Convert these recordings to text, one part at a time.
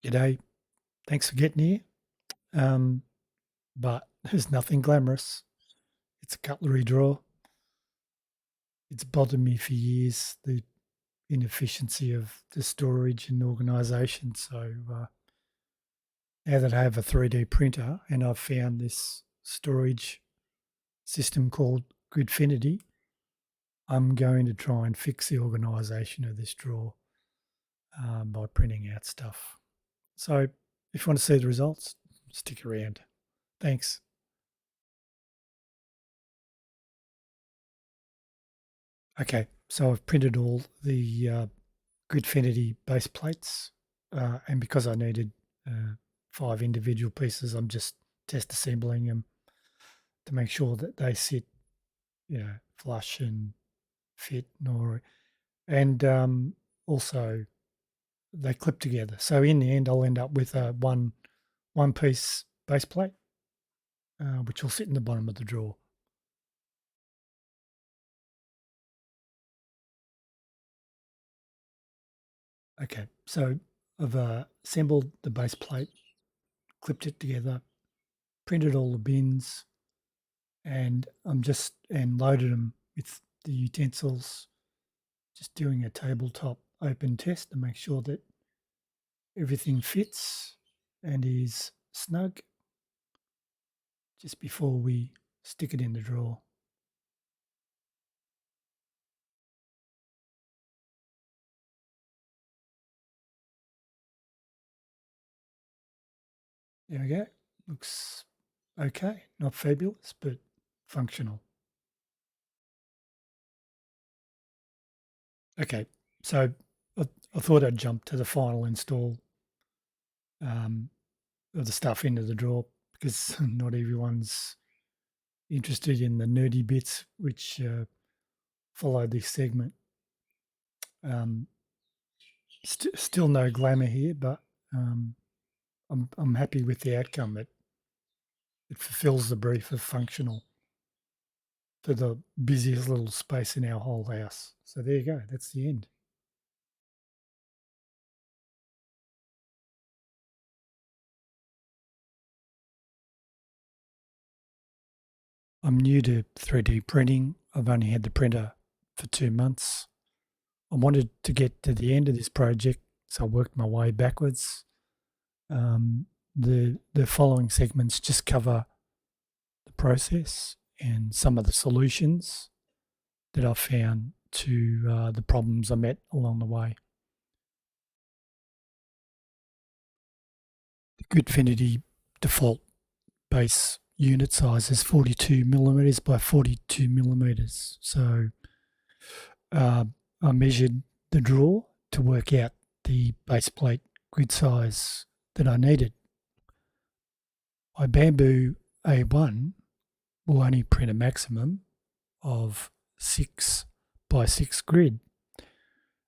G'day. Thanks for getting here. But there's nothing glamorous. It's a cutlery drawer. It's bothered me for years, the inefficiency of the storage and organisation. So now that I have a 3D printer and I've found this storage system called Gridfinity, I'm going to try and fix the organisation of this drawer by printing out stuff. So if you want to see the results, stick around. Thanks. Okay, so I've printed all the Gridfinity base plates, and because I needed 5 individual pieces, I'm just test assembling them to make sure that they sit, flush and fit, and also they clip together. So in the end, I'll end up with a one piece base plate, which will sit in the bottom of the drawer. Okay, so I've assembled the base plate, clipped it together, printed all the bins, and and loaded them with the utensils, just doing a tabletop open test to make sure that everything fits and is snug just before we stick it in the drawer. There we go. Looks okay. Not fabulous, but functional. Okay, so I thought I'd jump to the final install um, of the stuff into the drawer because not everyone's interested in the nerdy bits which follow this segment. Um, still no glamour here, but um, I'm happy with the outcome. It fulfills the brief of functional for the busiest little space in our whole house. So there you go. That's the end. I'm new to 3D printing. I've only had the printer for 2 months. I wanted to get to the end of this project, so I worked my way backwards. The following segments just cover the process and some of the solutions that I've found to the problems I met along the way. The Gridfinity default base unit size is 42 millimeters by 42 millimeters. So I measured the drawer to work out the base plate grid size that I needed. My Bambu A1 will only print a maximum of 6 by 6 grid.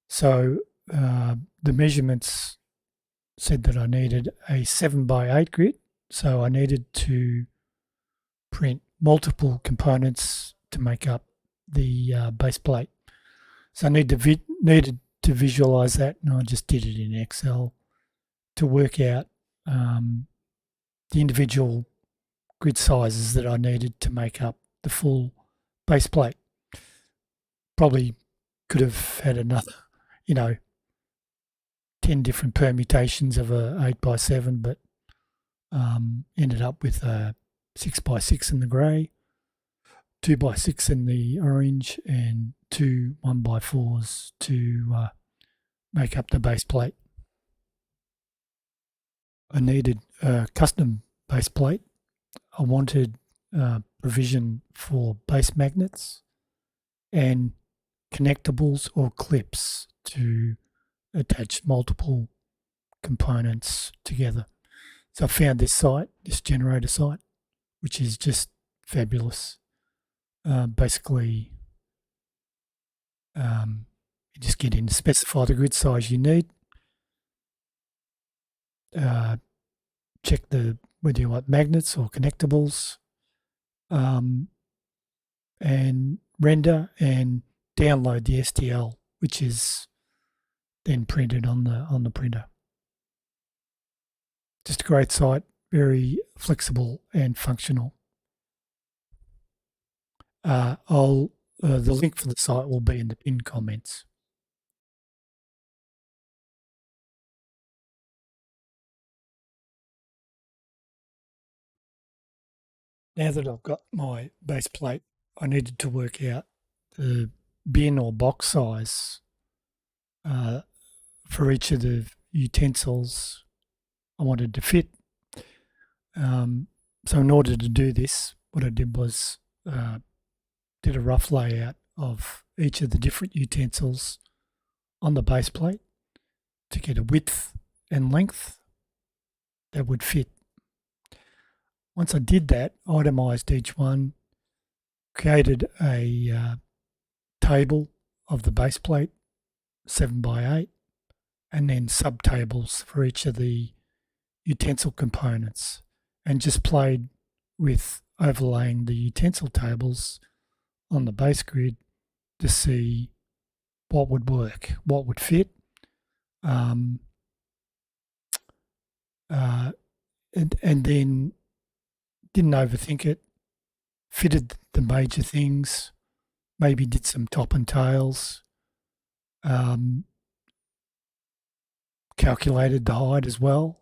So the measurements said that I needed a 7 by 8 grid. So I needed to print multiple components to make up the base plate. So I needed to visualize that, and I just did it in Excel to work out the individual grid sizes that I needed to make up the full base plate. Probably could have had another, 10 different permutations of a 8 by 7, but ended up with a 6 by 6 in the grey, 2 by 6 in the orange, and two 1 by 4s to make up the base plate. I needed a custom base plate. I wanted provision for base magnets and connectables or clips to attach multiple components together. So I found this site, this generator site, which is just fabulous. Basically, you just get in, specify the grid size you need, check whether you want magnets or connectables, and render and download the STL, which is then printed on the printer. Just a great site, very flexible and functional. I'll the link for the site will be in the pinned comments. Now that I've got my base plate, I needed to work out the bin or box size uh, for each of the utensils I wanted to fit. So in order to do this, what I did was did a rough layout of each of the different utensils on the base plate to get a width and length that would fit. Once I did that, itemized each one, created a table of the base plate, 7 by 8, and then subtables for each of the utensil components, and just played with overlaying the utensil tables on the base grid to see what would work, what would fit. Um, and then didn't overthink it, fitted the major things, maybe did some top and tails, calculated the height as well,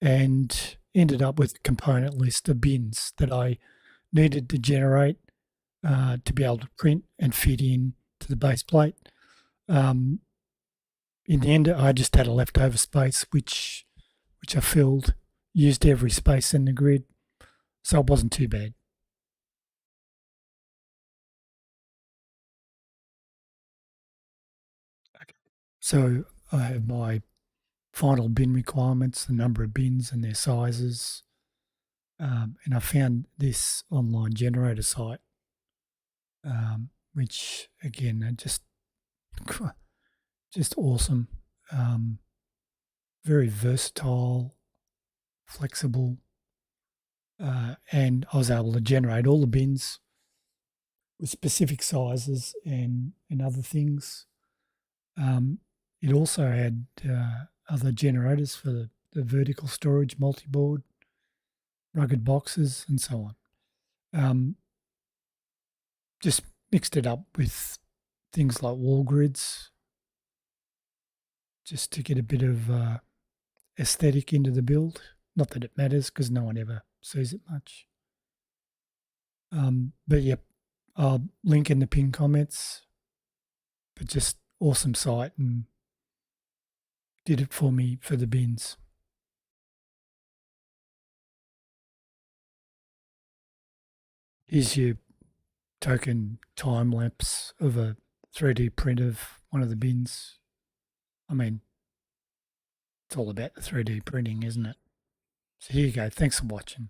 and ended up with a component list of bins that I needed to generate to be able to print and fit in to the base plate. In the end, I just had a leftover space, which I filled, used every space in the grid, so it wasn't too bad. So I have my final bin requirements, the number of bins and their sizes, and I found this online generator site, which again are just awesome, very versatile, flexible, and I was able to generate all the bins with specific sizes and other things. It also had other generators for the vertical storage multi-board, rugged boxes, and so on. Just mixed it up with things like wall grids, just to get a bit of aesthetic into the build. Not that it matters because no one ever sees it much. But yep, I'll link in the pinned comments. But just awesome site and did it for me for the bins. Here's your token time lapse of a 3D print of one of the bins. I mean, it's all about the 3D printing, isn't it? So here you go. Thanks for watching.